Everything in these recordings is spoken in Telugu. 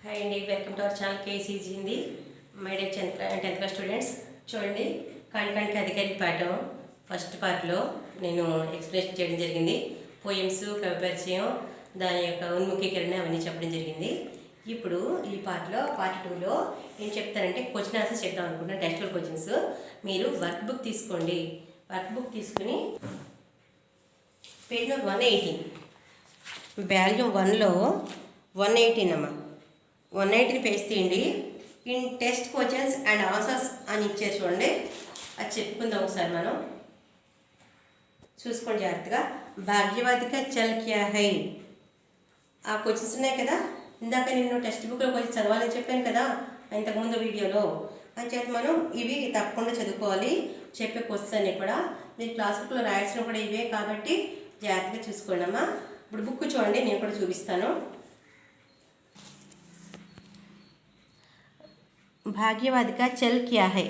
హాయ్ అండి, welcome to our channel కేసీజీ Hindi. My day 10th class students. చూడండి, కణకానికి అధికారి పాఠం ఫస్ట్ పార్ట్లో నేను ఎక్స్ప్లెనేషన్ చేయడం జరిగింది. పోయమ్స్, కవి పరిచయం, దాని యొక్క ఉన్ముఖీకరణ అవన్నీ చెప్పడం జరిగింది. ఇప్పుడు ఈ పార్ట్లో పార్ట్ 2లో ఏం చెప్తారంటే క్వశ్చన్ ఆన్సర్స్ చెప్దాం అనుకుంటున్నాను. Textual questions. మీరు వర్క్ బుక్ తీసుకోండి. వర్క్ బుక్ తీసుకుని పేజ్ నెంబర్ 118 వాల్యూమ్ 1లో 118 అమ్మా 180 పేజ్ తీయండి. In test questions and answers అని ఇచ్చారు చూడండి. అది చెప్పుకుందాం ఒకసారి మనం. చూసుకోండి జాగ్రత్తగా. భాగ్యవాదిక చల్ క్యా హై, ఆ క్వశ్చన్స్ ఉన్నాయి కదా. ఇందాక నేను టెక్స్ట్ బుక్లో కొంచెం చదవాలని చెప్పాను కదా ఇంతకుముందు వీడియోలో. అని చేత మనం ఇవి తప్పకుండా చదువుకోవాలి. చెప్పే క్వశ్చన్స్ అన్నీ కూడా మీరు క్లాస్ బుక్లో రాయాల్సిన కూడా ఇవే కాబట్టి జాగ్రత్తగా చూసుకోండి అమ్మా. ఇప్పుడు బుక్ చూడండి, నేను కూడా చూపిస్తాను. భాగ్యవాదిక చల్ క్యా హై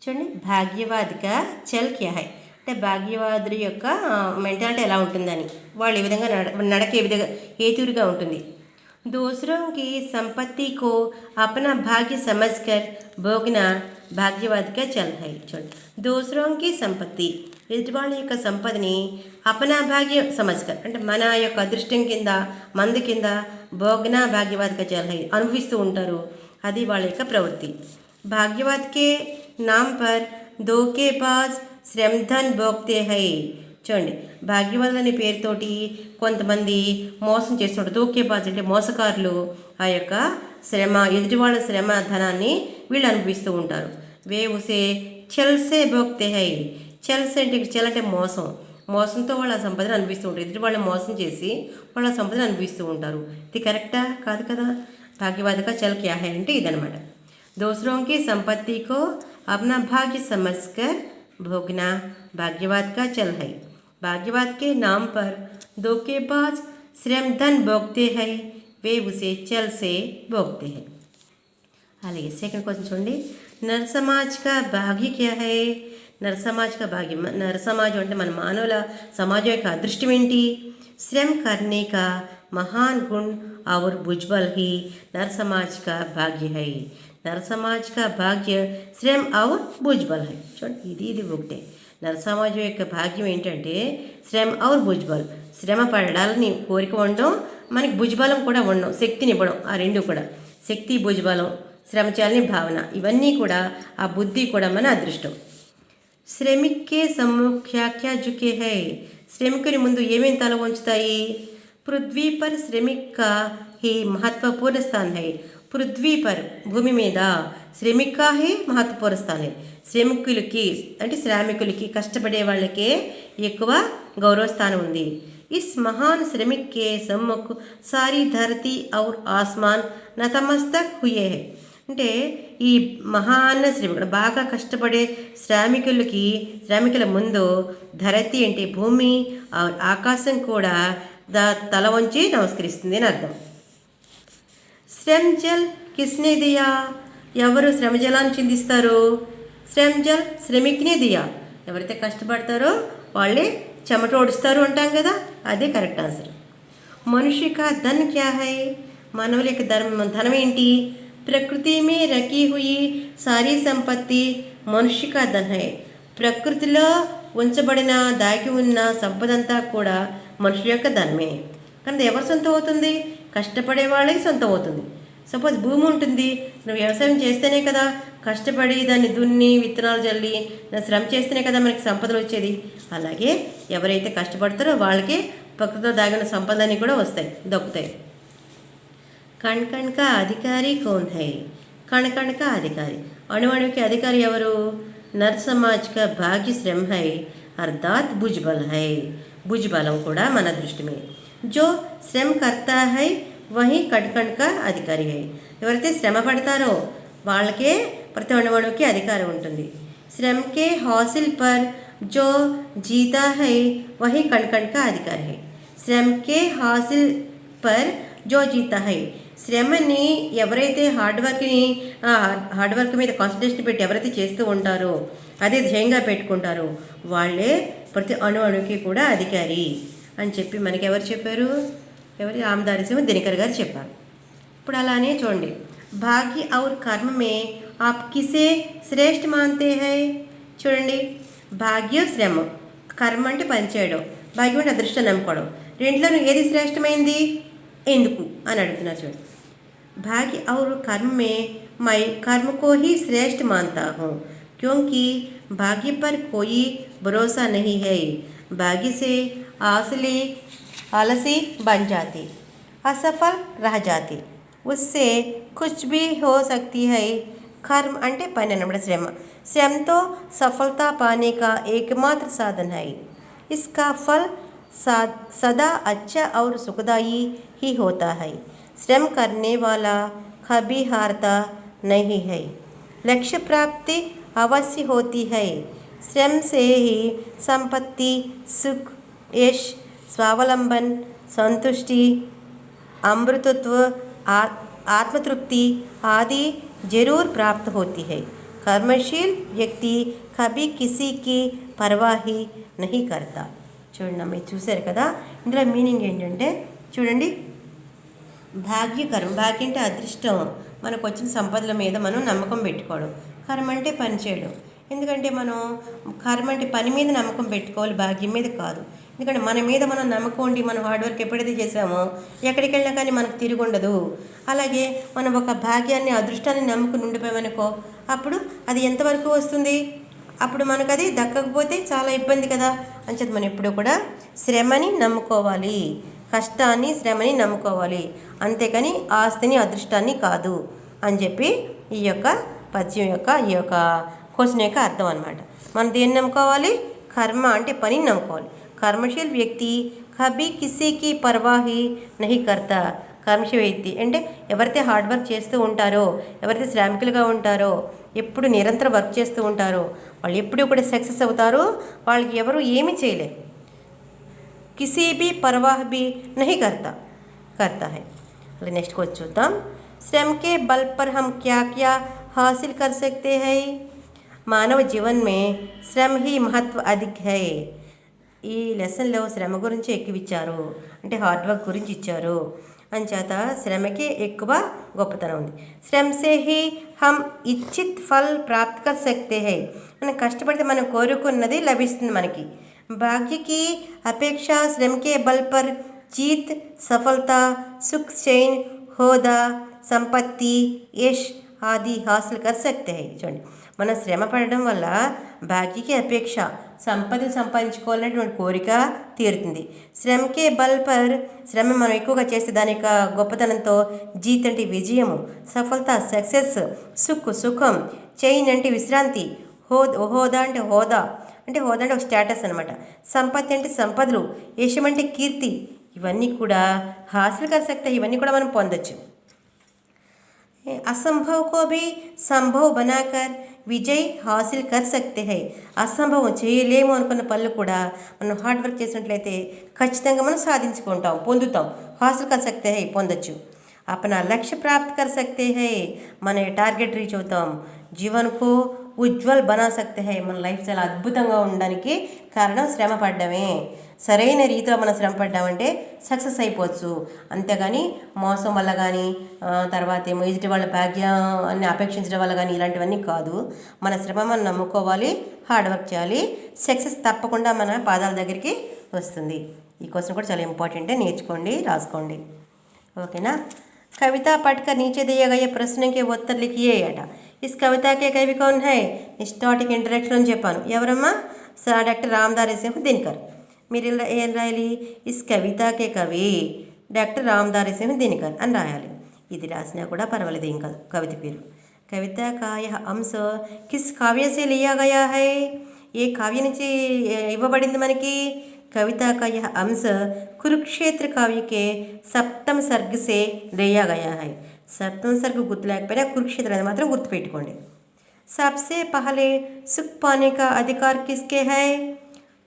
చూడండి. భాగ్యవాదిక చల్ క్యా హై అంటే భాగ్యవాదుడి యొక్క మెంటాలిటీ ఎలా ఉంటుందని, వాళ్ళు ఏ విధంగా నడక ఏ విధంగా ఏ తీరుగా ఉంటుంది. దూసరోంకి సంపత్తికో అపనా భాగ్య సమజ్కర్ భోగ్నా భాగ్యవాదిక చల్ హై. చూడండి, దూసరోంకి సంపత్తి ఎదుటి వాళ్ళ యొక్క సంపదని అపనా భాగ్య సమజ్కర్ అంటే మన యొక్క అదృష్టం కింద మందు కింద భోగ్నా భాగ్యవాదిక చల్ హై అనుభవిస్తూ ఉంటారు. అది వాళ్ళ యొక్క ప్రవృత్తి. భాగ్యవాద్కే నామ్ పర్ దోకేబాజ్ శ్రమధన్ భోగ్తే హై. చూడండి, భాగ్యవాదులు అనే పేరుతోటి కొంతమంది మోసం చేస్తుంటారు. దోకేబాజ్ అంటే మోసకారులు. ఆ యొక్క శ్రమ ఎదుటి వాళ్ళ శ్రమ ధనాన్ని వీళ్ళు అనుభవిస్తూ ఉంటారు. వే ఉసే చెల్సే భోగ్తే హై. చెల్సే అంటే చెల్ అంటే మోసం. మోసంతో వాళ్ళ సంపదను అనుభవిస్తూ ఉంటారు. ఎదుటి వాళ్ళని మోసం చేసి వాళ్ళ సంపదను అనుభవిస్తూ ఉంటారు. ఇది కరెక్టా కాదు కదా. భాగ్యవాదిక చల్ క్యా హై అంటే ఇదనమాట. దూసరోంకి సంపత్తికో అప్నా భాగ్య సమజ్కర్ భోగ్నా భాగ్యవాद का चल है. भाग्यवाद के नाम पर धोखेबाज श्रमधन भोगते हैं, वे उसे चल से भोगते हैं. అలాగే సెకండ్ క్వశ్చన్ చూడండి. నర్ సమాజ్ కా భాగ్య క్యా హై. నర్ సమాజ్ కా భాగ్యం, నర్ సమాజం అంటే మన మానవుల సమాజం యొక్క అదృష్టం ఏంటి. శ్రమ करने का महान गुण और भुजबल ही नर समाज का भाग्य है. नर समाज का भाग्य శ్రమ और भुजबल है. చూడండి, ఇది ఒకటే. నర్ సమాజం యొక్క భాగ్యం ఏంటంటే శ్రమ और భుజబల్. శ్రమ పడాలని కోరిక ఉండడం, మనకి భుజబలం కూడా ఉండడం, శక్తిని ఇవ్వడం. ఆ రెండు కూడా శక్తి, భుజబలం, శ్రమ చేయాలని భావన, ఇవన్నీ కూడా ఆ బుద్ధి కూడా మన అదృష్టం. శ్రమిక్కే సమ్ముఖ్యాఖ్యా జుకే హై. శ్రమికుని ముందు ఏమేమి తల వంచుతాయి. పృథ్వీ పర్ శ్రమిక్ కా హీ మహత్వపూర్ణ స్థాన్ హై. పృథ్వీ పర్ భూమి మీద శ్రమిక్ కా హీ మహత్వపూర్ణ స్థాన్ హై. శ్రమికులకి అంటే శ్రామికులకి కష్టపడే వాళ్ళకే ఎక్కువ గౌరవ స్థానం ఉంది. ఇస్ మహాన్ శ్రమిక్ కే సమ్ముఖ్ సారీ ధరతి ఔర్ ఆస్మాన్ నతమస్తక్ హుయే హై. అంటే ఈ మహాన్ శ్రమికుడు బాగా కష్టపడే శ్రామికుల ముందు ధరతి అంటే భూమి, ఆకాశం కూడా తల వంచి నమస్కరిస్తుంది అని అర్థం. శ్రమజల్ కిస్నే దియా. ఎవరు శ్రమజలాన్ని చిందిస్తారు. శ్రమజల్ శ్రమిక్నే దియా. ఎవరైతే కష్టపడతారో వాళ్ళే చెమట ఓడుస్తారు అంటాం కదా, అదే కరెక్ట్ ఆన్సర్. మనుష్య కా ధన్ క్యా హై. మానవుల యొక్క ధనం ఏంటి. ప్రకృతి మే రఖీ హుయి సారీ సంపత్తి మనుష్య కా ధన్ హై. ప్రకృతిలో ఉంచబడిన దాగి ఉన్న సంపదంతా కూడా మనుషుల యొక్క ధనమే. కానీ ఎవరు సొంతం అవుతుంది. కష్టపడే వాళ్ళకి సొంతం అవుతుంది. సపోజ్ భూమి ఉంటుంది, నువ్వు వ్యవసాయం చేస్తేనే కదా, కష్టపడి దాన్ని దున్ని విత్తనాలు జల్లి శ్రమ చేస్తేనే కదా మనకి సంపదలు వచ్చేది. అలాగే ఎవరైతే కష్టపడతారో వాళ్ళకే ప్రకృతిలో దాగిన సంపదని కూడా వస్తాయి, దక్కుతాయి. కణ్ కణ్ కా అధికారి కౌన్ హై. కణ్ కణ్ కా అధికారి, అణువణువుకి అధికారి ఎవరు. నర్ సమాజ్ కా భాగ్య శ్రమ హై అర్థాత్ భుజబల్ హై. భుజబలం కూడా మన దృష్టిమే. జో శ్రమ కర్తా హై వహీ కణ్ కణ్ కా అధికారి హై. ఎవరైతే శ్రమ పడతారో వాళ్ళకే ప్రతి అణువణువుకి అధికారం ఉంటుంది. శ్రమకే హాసిల్ పర్ జో జీతా హై వహీ కణ్ కణ్ కా అధికారి హై. శ్రమకే హాసిల్ పర్ జో జీతా హై. శ్రమని ఎవరైతే హార్డ్ వర్క్ మీద కాన్సన్ట్రేషన్ పెట్టి ఎవరైతే చేస్తూ ఉంటారో, అదే ధ్యేయంగా పెట్టుకుంటారో వాళ్ళే ప్రతి అణువుకి కూడా అధికారి అని చెప్పి మనకి ఎవరు చెప్పారు. ఎవరు ఆమదారి సింహ దినకర్ గారు చెప్పారు. ఇప్పుడు అలానే చూడండి, భాగ్య और कर्म में आप किसे శ్రేష్ఠ మాన్తే హై. చూడండి, భాగ్యం శ్రమ, కర్మ అంటే పనిచేయడం, భాగ్యం అంటే అదృష్టం నమ్ముకోవడం, రెండులోనూ ఏది శ్రేష్టమైంది ఎందుకు అని అడుగుతున్నారు. చూడండి, भाग्य और कर्म में मैं कर्म को ही श्रेष्ठ मानता हूँ क्योंकि भाग्य पर कोई भरोसा नहीं है. भाग्य से आलसी बन जाती, असफल रह जाती, उससे कुछ भी हो सकती है. कर्म అంటే పని అన్నమాట, శ్రమ. శ్రమతో सफलता पाने का एकमात्र साधन है. इसका फल सदा अच्छा और सुखदायी ही होता है. श्रम करने वाला कभी हारता नहीं है. लक्ष्य प्राप्ति अवश्य होती है. श्रम से ही संपत्ति, सुख, यश, स्वावलंबन, संतुष्टि, अमृतत्व, आत्मतृप्ति आदि जरूर प्राप्त होती है. कर्मशील व्यक्ति कभी किसी की परवाह ही नहीं करता. చూడండి, మీరు చూశారు కదా, ఇందులో మీనింగ్ ఏంటంటే చూడండి, భాగ్యకరం, భాగ్యం అంటే అదృష్టం, మనకు వచ్చిన సంపదల మీద మనం నమ్మకం పెట్టుకోవడం. కర్మ అంటే పని చేయడం, ఎందుకంటే మనం కర్మ అంటే పని మీద నమ్మకం పెట్టుకోవాలి, భాగ్యం మీద కాదు. ఎందుకంటే మన మీద మనం నమ్మకం ఉండి మనం హార్డ్ వర్క్ ఎప్పుడైతే చేసామో ఎక్కడికి వెళ్ళినా కానీ మనకు తిరిగి ఉండదు. అలాగే మనం ఒక భాగ్యాన్ని, అదృష్టాన్ని నమ్ముకుని ఉండిపోయామనుకో, అప్పుడు అది ఎంతవరకు వస్తుంది, అప్పుడు మనకు అది దక్కకపోతే చాలా ఇబ్బంది కదా. అంచేత మనం ఎప్పుడూ కూడా శ్రమని నమ్ముకోవాలి, కష్టాన్ని, శ్రమని నమ్ముకోవాలి, అంతేకాని ఆస్తిని, అదృష్టాన్ని కాదు అని చెప్పి ఈ యొక్క పద్యం యొక్క ఈ యొక్క క్వశ్చన్ యొక్క అర్థం అనమాట. మనం దేన్ని నమ్ముకోవాలి, కర్మ అంటే పనిని నమ్ముకోవాలి. కర్మశీల్ వ్యక్తి కభీ కిసీకి పర్వాహి నహి కర్తా. కర్మశీల వ్యక్తి అంటే ఎవరైతే హార్డ్ వర్క్ చేస్తూ ఉంటారో, ఎవరైతే శ్రామికులుగా ఉంటారో, ఎప్పుడు నిరంతరం వర్క్ చేస్తూ ఉంటారో వాళ్ళు ఎప్పుడూ కూడా సక్సెస్ అవుతారు, వాళ్ళకి ఎవరు ఏమీ చేయలేరు. किसी भी परवाह भी नहीं करता है. नेक्स्ट क्वेश्चन చూద్దాం. श्रम के बल पर हम क्या क्या हासिल कर सकते हैं. మానవ జీవన్ में श्रम ही महत्व अधिक है. ఈ లెసన్లో శ్రమ గురించి ఎక్కువ ఇచ్చారు, అంటే హార్డ్ వర్క్ గురించి ఇచ్చారు, అంచేత శ్రమకి ఎక్కువ గొప్పతనం ఉంది. శ్రమ సే హీ హమ్ ఇచ్చిత్ ఫల్ ప్రాప్త్ కర్ సక్తే హై. మనం కష్టపడితే మనం కోరుకున్నది లభిస్తుంది మనకి. भाग्य की अपेक्षा श्रम के बल पर जीत, सफलता, सुख, चैन, होदा, संपत्ति, यश आदि हासिल कर सकते हैं. చూడండి, మన శ్రమ పడడం వల్ల భాగ్యకి అపేక్ష, సంపద సంపాదించుకోవాలనేటువంటి కోరిక తీరుతుంది. శ్రమకే బల్ పర్, శ్రమ మనం ఎక్కువగా చేస్తే దాని యొక్క గొప్పతనంతో జీత్ అంటే విజయము, సఫలత సక్సెస్, సుఖం, చైన్ అంటే విశ్రాంతి, హోదా అంటే హోదా అంటే ఒక స్టేటస్ అనమాట, సంపత్తి అంటే సంపదలు, యశం అంటే కీర్తి, ఇవన్నీ కూడా హాసిల్ కర్ సక్తే, ఇవన్నీ కూడా మనం పొందొచ్చు. అసంభవ్ కో భీ సంభవ్ బనాకర్ విజయ్ హాసిల్ కర్ సక్తే హై. అసంభవం, చేయలేము అనుకున్న పనులు కూడా మనం హార్డ్ వర్క్ చేసినట్లయితే ఖచ్చితంగా మనం సాధించుకుంటాం, పొందుతాం, హాసిల్ కర్ సక్తే హై, పొందొచ్చు. अपना लक्ष्य प्राप्त कर सकते हैं, మన టార్గెట్ రీచ్ అవుతాం. జీవన్ కో ఉజ్వల్ బనా సక్తే హై, మన లైఫ్ చాలా అద్భుతంగా ఉండడానికి కారణం శ్రమ పడ్డమే. సరైన రీతిలో మనం శ్రమ పడ్డామంటే సక్సెస్ అయిపోవచ్చు, అంతేగాని మోసం వల్ల కానీ తర్వాత ఏమో ఎదుటి వాళ్ళ భాగ్యాన్ని అపేక్షించడం వల్ల కానీ ఇలాంటివన్నీ కాదు. మన శ్రమ మనం నమ్ముకోవాలి, హార్డ్ వర్క్ చేయాలి, సక్సెస్ తప్పకుండా మన పాదాల దగ్గరికి వస్తుంది. ఈ క్వశ్చన్ కూడా చాలా ఇంపార్టెంట్, నేర్చుకోండి, రాసుకోండి, ఓకేనా. कविता पढ़कर नीचे दिए गए प्रश्न के उत्तर लिखिए अटा. इस कविता के कवि कौन है. स्टार्टिंग इंट्रोडक्शन చెప్పాను, ఎవరమ్మా, డాక్టర్ రామధారి సింహ్ దినకర్. మీరు ఏం రాయాలి, ఇస్ కవితాకే కవి డాక్టర్ రామధారి సింహ్ దినకర్ అని రాయాలి. ఇది రాసినా కూడా పర్వాలేదు, ఇంకా కవిత పేరు. కవిత का यह अंश किस काव्य से लिया गया है. ఏ కావ్య నుంచి ఇవ్వబడింది మనకి. कविता का यह अंश कुरुक्षेत्र काव्य के सप्तम सर्ग से लिया गया है. सप्तम सर्ग गुर्तुलेకపోయినా कुरुक्षेत्र అనేది మాత్రం గుర్తుపెట్టుకోండి. सबसे पहले सुख पाने का अधिकार किसके है.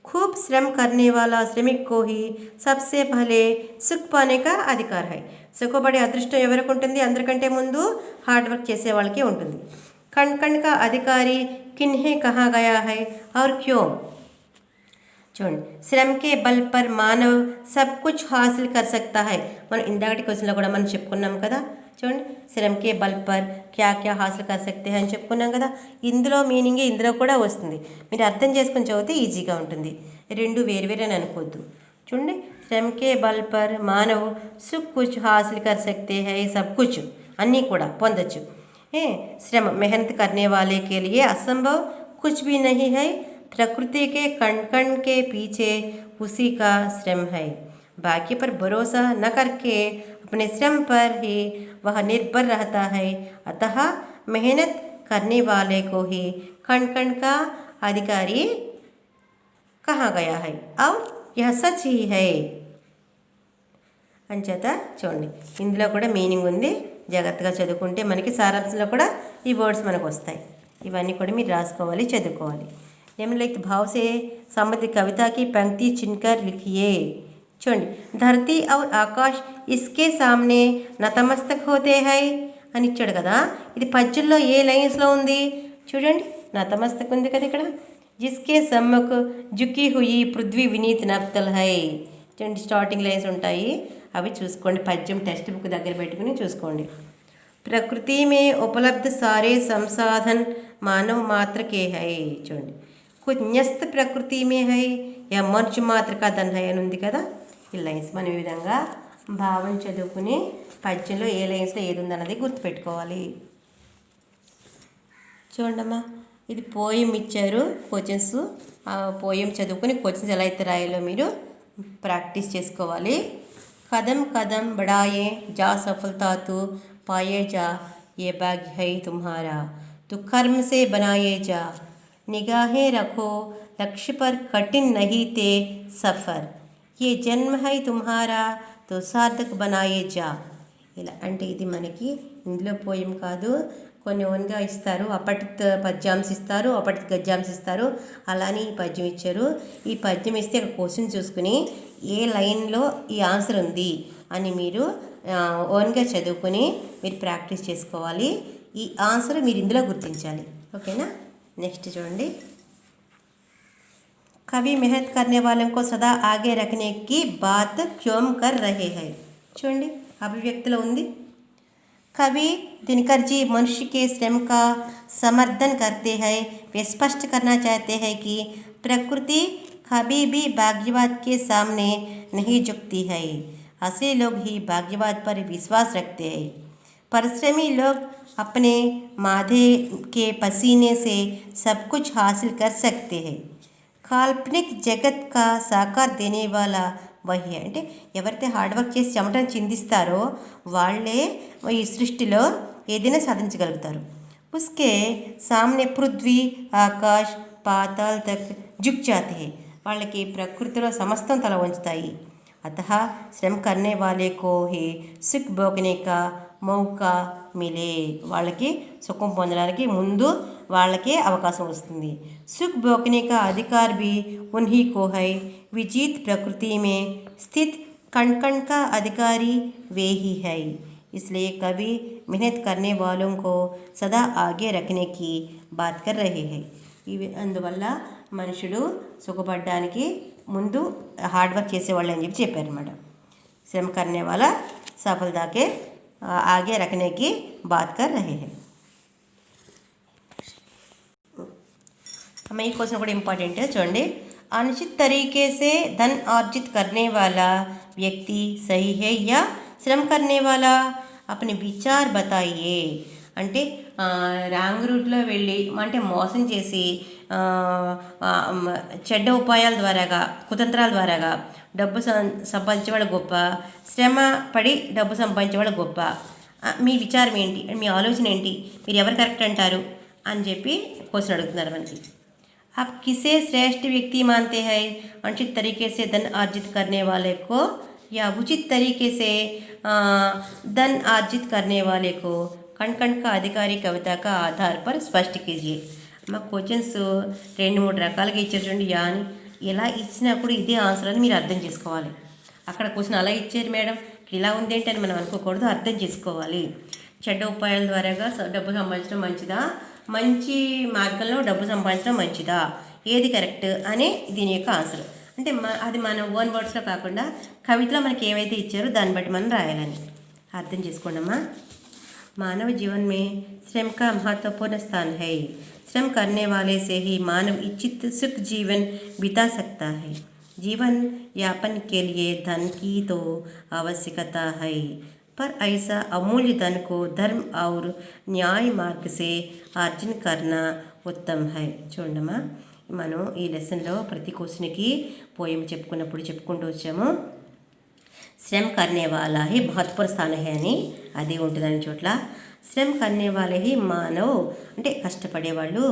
खूब श्रम करने वाला श्रमिक को ही सबसे पहले सुख पाने का अधिकार है. సుఖపడే అదృష్టం ఎవరికి ఉంటుంది, అందరికంటే ముందు హార్డ్ వర్క్ చేసే వాళ్ళకే ఉంటుంది. कण कण का अधिकारी किन्हें कहा गया है और क्यों. చూడండి, శ్రమ కే బల్ పర్ మానవ్ సబ్ కుచ్ హాసిల్ కర్ సక్తా హై. మనం ఇందాకటి క్వశ్చన్లో కూడా మనం చెప్పుకున్నాం కదా, చూడండి, శ్రమ్ కే బల్ పర్ క్యా క్యా హాసిల్ కర్ సక్తే అని చెప్పుకున్నాం కదా. ఇందులో మీనింగే ఇందులో కూడా వస్తుంది. మీరు అర్థం చేసుకుని చదివితే ఈజీగా ఉంటుంది. రెండు వేరువేరు అని అనుకోవద్దు. చూడండి, శ్రమ్ కే బల్ పర్ మానవ్ సుఖ్ కుచ్ హాసిల్ కర్ సక్తే హై, సబ్ కుచ్ అన్నీ కూడా పొందొచ్చు. శ్రమ मेहनत करने वाले के लिए असंभव कुछ भी नहीं है. प्रकृति के कण कण के पीछे उसी का श्रम है. भाग्य पर भरोसा न करके अपने श्रम पर ही वह निर्भर रहता है. अतः मेहनत करने वाले को ही कण कण का अधिकारी कहा गया है और यह सच ही है. అంచేత చూడండి, ఇందులో కూడా మీనింగ్ ఉంది. జాగ్రత్తగా చదువుకుంటే మనకి సారాంశంలో కూడా ఈ వర్డ్స్ మనకు వస్తాయి. ఇవన్నీ కూడా మీరు రాసుకోవాలి, చదువుకోవాలి. నిమ్నలిఖిత భాव से संबंधित कविता की पंक्ति चुनकर लिखिए. చూడండి, ధరతి और ఆకాశ్ ఇస్కే సామ్నే నతమస్తక్ హోతే హై అని ఇచ్చాడు కదా. ఇది పద్యంలో ఏ లైన్స్లో ఉంది చూడండి, నతమస్తక్ ఉంది కదా ఇక్కడ. జిస్కే సమ్ముఖ్ జుకి హుయి పృథ్వీ వినీత్ నప్తల్ హై. చూడండి, స్టార్టింగ్ లైన్స్ ఉంటాయి, అవి చూసుకోండి. పద్యం టెక్స్ట్ బుక్ దగ్గర పెట్టుకుని చూసుకోండి. ప్రకృతి మే ఉపలబ్ధ సారే సంసాధన్ మానవ మాత్రకే హై. చూడండి, కున్యస్త ప్రకృతి మే హై యా మనుషు మాత్ర కా ధన్ హై అని ఉంది కదా. ఈ లైన్స్ మనం ఈ విధంగా భావం చదువుకుని పద్యంలో ఏ లైన్స్లో ఏది ఉందన్నది గుర్తుపెట్టుకోవాలి. చూడమ్మా, ఇది పోయం ఇచ్చారు క్వశ్చన్స్. ఆ పోయం చదువుకుని క్వశ్చన్స్ ఎలా అయితే రాయాలో మీరు ప్రాక్టీస్ చేసుకోవాలి. कदम कदम बढ़ाए जा सफलता तू पाए जा, ये भाग्य है तुम्हारा तो कर्म से बनाए जा. निगाहें रखो लक्ष्य पर कठिन नहीं थे सफ़र, ये जन्म है तुम्हारा तो सार्थक बनाए जा. ఇలా అంటే ఇది మనకి ఇందులో పోయం కాదు, కొన్ని ఓన్గా ఇస్తారు. అప్పటి పద్యాంశ ఇస్తారు, అప్పటి గద్యాంశ ఇస్తారు. అలానే ఈ పద్యం ఇచ్చారు. ఈ పద్యం ఇస్తే ఒక క్వశ్చన్ చూసుకుని ఏ లైన్లో ఈ ఆన్సర్ ఉంది అని మీరు ఓన్గా చదువుకుని మీరు ప్రాక్టీస్ చేసుకోవాలి. ఈ ఆన్సర్ మీరు ఇందులో గుర్తించాలి. ఓకేనా. నెక్స్ట్ చూడండి, कवि मेहनत करने वालों को सदा आगे रखने की बात क्यों कर रहे हैं. చూడండి, అభివ్యక్తిలో ఉంది. कवि दिनकर जी मनुष्य के श्रम का समर्थन करते हैं. वे स्पष्ट करना चाहते हैं कि प्रकृति कभी भी भाग्यवाद के सामने नहीं झुकती है. असली लोग ही भाग्यवाद पर विश्वास रखते हैं. परिश्रमी लोग अपने माथे के पसीने से सब कुछ हासिल कर सकते हैं. काल्पनिक जगत का साकार देने वाला వహి అంటే ఎవరైతే హార్డ్ వర్క్ చేసి చెమటను చిందిస్తారో వాళ్ళే ఈ సృష్టిలో ఏదైనా సాధించగలుగుతారు. ఉస్కే సామ్నే పృథ్వీ ఆకాశ్ పాతాల్ తక్ జుక్ జాతే హై. వాళ్ళకి ప్రకృతిలో సమస్తం తల వంచుతాయి. అతః శ్రమ కర్నే వాలే కో హి సుఖ్ భోగనే కా మౌకా మిలే. వాళ్ళకి సుఖం పొందడానికి ముందు వాళ్ళకే అవకాశం వస్తుంది. సుఖ్ భోగనే కా అధికార్ भी उन्हीं को है. विजीत प्रकृति में स्थित कण कण का अधिकारी वे ही है. इसलिए कवि मेहनत करने वालों को सदा आगे रखने की बात कर रहे हैं. ఇవి అందువల్ల మనుషుడు సుఖపడడానికి ముందు హార్డ్ వర్క్ చేసేవాళ్ళు అని చెప్పారు అన్నమాట. శ్రమ కర్నే వాళ్ళ సఫలతా के आगे रखने की बात कर रहे हैं. हमें ये क्वेश्चन కూడా इंपॉर्टेंट है. చూడండి, अनुचित तरीके से धन अर्जित करने वाला व्यक्ति सही है या श्रम करने वाला. अपने विचार बताइए. అంటే రాంగ్ రూట్లో వెళ్ళి అంటే మోసం చేసి చెడ్డ ఉపాయాల ద్వారాగా కుతంత్రాల ద్వారాగా డబ్బు సంపాదించేవాళ్ళు గొప్ప, శ్రమ పడి డబ్బు సంపాదించేవాళ్ళు గొప్ప. మీ విచారం ఏంటి, మీ ఆలోచన ఏంటి, మీరు ఎవరు కరెక్ట్ అంటారు అని చెప్పి క్వశ్చన్ అడుగుతున్నారు మనకి. आप किसे श्रेष्ठ व्यक्ति मानते हैं, अनुचित तरीके से धन अर्जित करने वाले को या उचित तरीके से धन अर्जित करने वाले को. कण कण का अधिकारी कविता का आधार पर स्पष्ट कीजिए. మా క్వశ్చన్స్ 2-3 రకాలుగా ఇచ్చారు చూడండి. యాని ఎలా ఇచ్చినప్పుడు ఇదే ఆన్సర్ అని మీరు అర్థం చేసుకోవాలి. అక్కడ క్వశ్చన్ అలా ఇచ్చారు మేడం, ఇలా ఉంది ఏంటి అని మనం అనుకోకూడదు, అర్థం చేసుకోవాలి. చెడ్డ ఉపాయాల ద్వారాగా డబ్బు సంపాదించడం మంచిదా, మంచి మార్గంలో డబ్బు సంపాదించడం మంచిదా, ఏది కరెక్ట్ అని దీని యొక్క ఆన్సర్. అంటే అది మన ఓన్ వర్డ్స్లో కాకుండా కవితలో మనకి ఏవైతే ఇచ్చారో దాన్ని బట్టి మనం రాయాలని అర్థం చేసుకోండి అమ్మా. मानव जीवन में श्रम का महत्वपूर्ण स्थान है। श्रम करने वाले से ही मानव इच्छित सुख जीवन बिता सकता है। जीवन यापन के लिए धन की तो आवश्यकता है, पर ऐसा अमूल्य धन को धर्म और న్యాయ మార్గ से ఆర్జన करना उत्तम है। చూడమ్మా, మనం ఈ లెసన్లో ప్రతి క్వశ్చన్కి పోయం చెప్పుకుంటూ వచ్చాము. శ్రమ करने वाला ही महत्वपूर्ण स्थान है అని అది ఉంటుందని చోట్ల శ్రమ करने वाले ही మానవ్ అంటే కష్టపడేవాళ్ళు,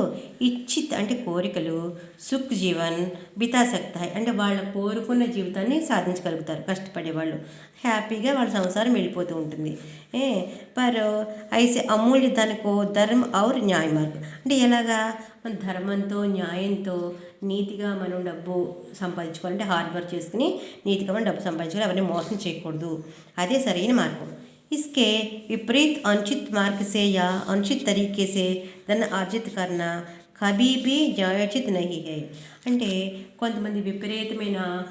ఇచ్చిత్ అంటే కోరికలు, సుఖ్ జీవన్ బితా సక్తా హై అంటే వాళ్ళ కోరుకున్న జీవితాన్ని సాధించగలుగుతారు కష్టపడేవాళ్ళు. హ్యాపీగా వాళ్ళ సంసారం వెళ్ళిపోతూ ఉంటుంది. పర్ ఐసే అమూల్య ధనకో ధర్మ ఔర్ న్యాయ మార్గం అంటే ఎలాగా మన ధర్మంతో న్యాయంతో నీతిగా మనం డబ్బు సంపాదించుకోవాలంటే హార్డ్ వర్క్ చేసుకుని నీతిగా మనం డబ్బు సంపాదించుకోవాలి, ఎవరిని మోసం చేయకూడదు, అదే సరైన మార్గం. इसके विपरीत अनुचित मार्ग से या अनुचित तरीके से धन अर्जित करना कभी भी न्यायोचित नहीं है. అంటే కొంతమంది విపరీతమైన